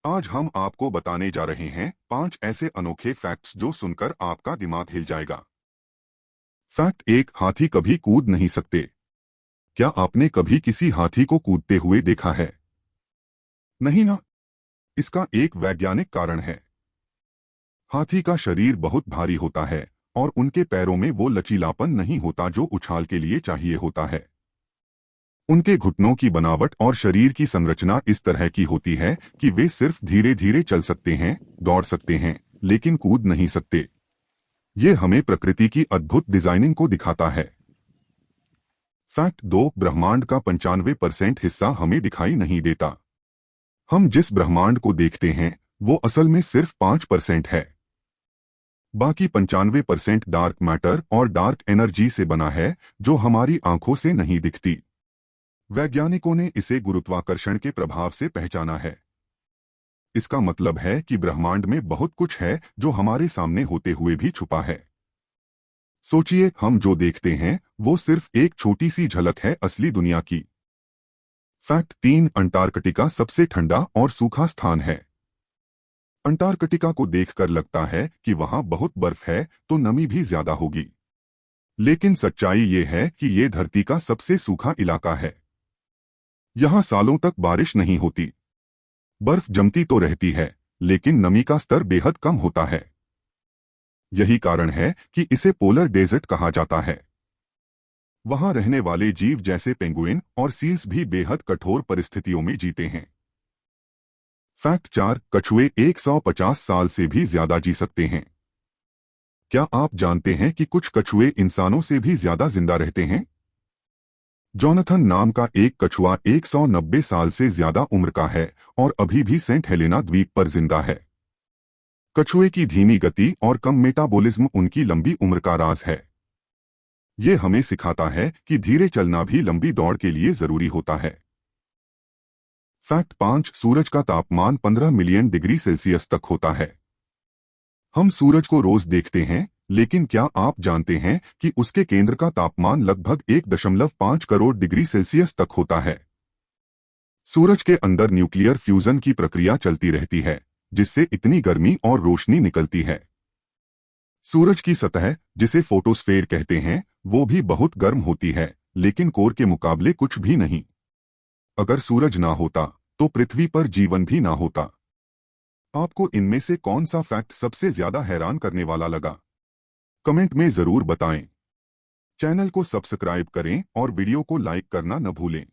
आज हम आपको बताने जा रहे हैं 5 ऐसे अनोखे फैक्ट्स जो सुनकर आपका दिमाग हिल जाएगा। फैक्ट 1, हाथी कभी कूद नहीं सकते। क्या आपने कभी किसी हाथी को कूदते हुए देखा है? नहीं ना। इसका एक वैज्ञानिक कारण है। हाथी का शरीर बहुत भारी होता है और उनके पैरों में वो लचीलापन नहीं होता जो उछाल के लिए चाहिए होता है। उनके घुटनों की बनावट और शरीर की संरचना इस तरह की होती है कि वे सिर्फ धीरे धीरे चल सकते हैं, दौड़ सकते हैं, लेकिन कूद नहीं सकते। ये हमें प्रकृति की अद्भुत डिजाइनिंग को दिखाता है। फैक्ट 2, ब्रह्मांड का 95% हिस्सा हमें दिखाई नहीं देता। हम जिस ब्रह्मांड को देखते हैं वो असल में सिर्फ 5% है। बाकी 95% डार्क मैटर और डार्क एनर्जी से बना है जो हमारी आंखों से नहीं दिखती। वैज्ञानिकों ने इसे गुरुत्वाकर्षण के प्रभाव से पहचाना है। इसका मतलब है कि ब्रह्मांड में बहुत कुछ है जो हमारे सामने होते हुए भी छुपा है। सोचिए, हम जो देखते हैं वो सिर्फ एक छोटी सी झलक है असली दुनिया की। फैक्ट 3, अंटार्कटिका सबसे ठंडा और सूखा स्थान है। अंटार्कटिका को देखकर लगता है कि वहां बहुत बर्फ है तो नमी भी ज्यादा होगी। लेकिन सच्चाई ये है कि ये धरती का सबसे सूखा इलाका है। यहां सालों तक बारिश नहीं होती। बर्फ जमती तो रहती है लेकिन नमी का स्तर बेहद कम होता है। यही कारण है कि इसे पोलर डेजर्ट कहा जाता है। वहां रहने वाले जीव जैसे पेंगुइन और सील्स भी बेहद कठोर परिस्थितियों में जीते हैं। फैक्ट 4, कछुए 150 साल से भी ज्यादा जी सकते हैं। क्या आप जानते हैं कि कुछ कछुए इंसानों से भी ज्यादा जिंदा रहते हैं? जॉनथन नाम का एक कछुआ 190 साल से ज्यादा उम्र का है और अभी भी सेंट हेलेना द्वीप पर जिंदा है। कछुए की धीमी गति और कम मेटाबॉलिज्म उनकी लंबी उम्र का राज है। ये हमें सिखाता है कि धीरे चलना भी लंबी दौड़ के लिए जरूरी होता है। फैक्ट 5, सूरज का तापमान 15 मिलियन डिग्री सेल्सियस तक होता है। हम सूरज को रोज देखते हैं, लेकिन क्या आप जानते हैं कि उसके केंद्र का तापमान लगभग 1.5 करोड़ डिग्री सेल्सियस तक होता है। सूरज के अंदर न्यूक्लियर फ्यूजन की प्रक्रिया चलती रहती है, जिससे इतनी गर्मी और रोशनी निकलती है। सूरज की सतह, जिसे फोटोस्फेयर कहते हैं, वो भी बहुत गर्म होती है, लेकिन कोर के मुकाबले कुछ भी नहीं। अगर सूरज ना होता तो पृथ्वी पर जीवन भी ना होता। आपको इनमें से कौन सा फैक्ट सबसे ज्यादा हैरान करने वाला लगा? कमेंट में जरूर बताएं। चैनल को सब्सक्राइब करें और वीडियो को लाइक करना न भूलें।